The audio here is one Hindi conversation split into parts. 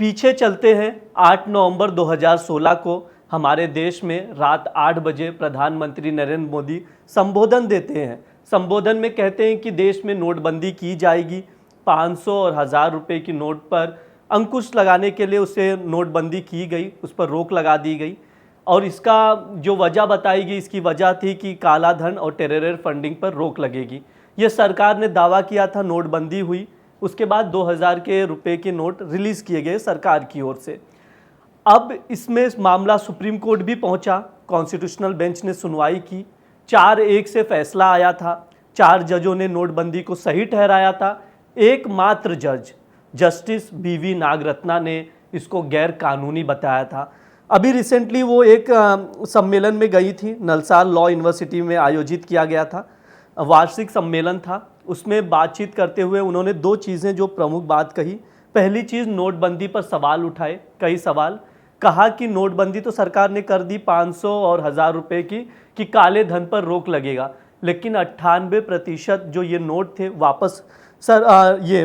पीछे चलते हैं। 8 नवंबर 2016 को हमारे देश में रात 8 बजे प्रधानमंत्री नरेंद्र मोदी संबोधन देते हैं। संबोधन में कहते हैं कि देश में नोटबंदी की जाएगी। 500 और 1000 रुपये की नोट पर अंकुश लगाने के लिए उसे नोटबंदी की गई, उस पर रोक लगा दी गई। और इसका जो वजह बताई गई, इसकी वजह थी कि काला धन और टेरर फंडिंग पर रोक लगेगी। ये सरकार ने दावा किया था, नोटबंदी हुई, उसके बाद 2000 के रुपए के नोट रिलीज किए गए सरकार की ओर से। अब इसमें मामला सुप्रीम कोर्ट भी पहुंचा, कॉन्स्टिट्यूशनल बेंच ने सुनवाई की, 4-1 से फैसला आया था। 4 जजों ने नोटबंदी को सही ठहराया था। एकमात्र जज जस्टिस बीवी नागरत्ना ने इसको गैर कानूनी बताया था। अभी रिसेंटली वो एक सम्मेलन में गई थी, नलसार लॉ यूनिवर्सिटी में आयोजित किया गया था, वार्षिक सम्मेलन था। उसमें बातचीत करते हुए उन्होंने 2 चीज़ें जो प्रमुख बात कही। पहली चीज़, नोटबंदी पर सवाल उठाए, कई सवाल। कहा कि नोटबंदी तो सरकार ने कर दी 500 और 1000 रुपये की, कि काले धन पर रोक लगेगा, लेकिन 98% जो ये नोट थे वापस ये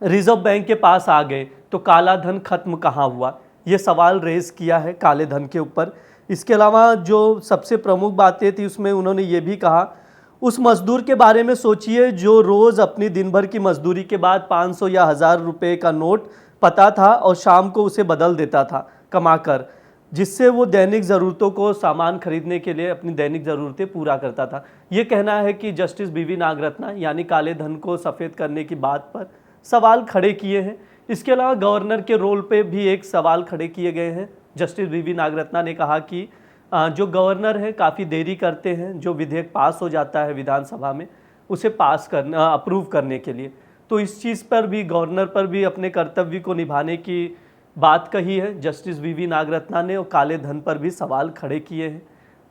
रिजर्व बैंक के पास आ गए, तो काला धन खत्म कहाँ हुआ? ये सवाल रेज किया है काले धन के ऊपर। इसके अलावा जो सबसे प्रमुख बातें थी उसमें उन्होंने ये भी कहा, उस मजदूर के बारे में सोचिए जो रोज़ अपनी दिन भर की मजदूरी के बाद 500 या 1000 रुपये का नोट पता था और शाम को उसे बदल देता था कमाकर, जिससे वो दैनिक ज़रूरतों को सामान खरीदने के लिए अपनी दैनिक ज़रूरतें पूरा करता था। ये कहना है कि जस्टिस बीवी नागरत्ना यानी काले धन को सफ़ेद करने की बात पर सवाल खड़े किए हैं। इसके अलावा गवर्नर के रोल पे भी एक सवाल खड़े किए गए हैं। जस्टिस बीवी नागरत्ना ने कहा कि जो गवर्नर हैं काफ़ी देरी करते हैं, जो विधेयक पास हो जाता है विधानसभा में उसे अप्रूव करने के लिए। तो इस चीज़ पर भी, गवर्नर पर भी अपने कर्तव्य को निभाने की बात कही है जस्टिस बीवी नागरत्ना ने, और काले धन पर भी सवाल खड़े किए हैं।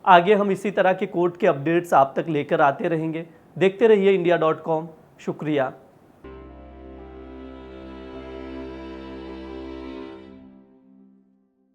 आगे हम इसी तरह के कोर्ट के अपडेट्स आप तक लेकर आते रहेंगे। देखते रहिए India.com। शुक्रिया।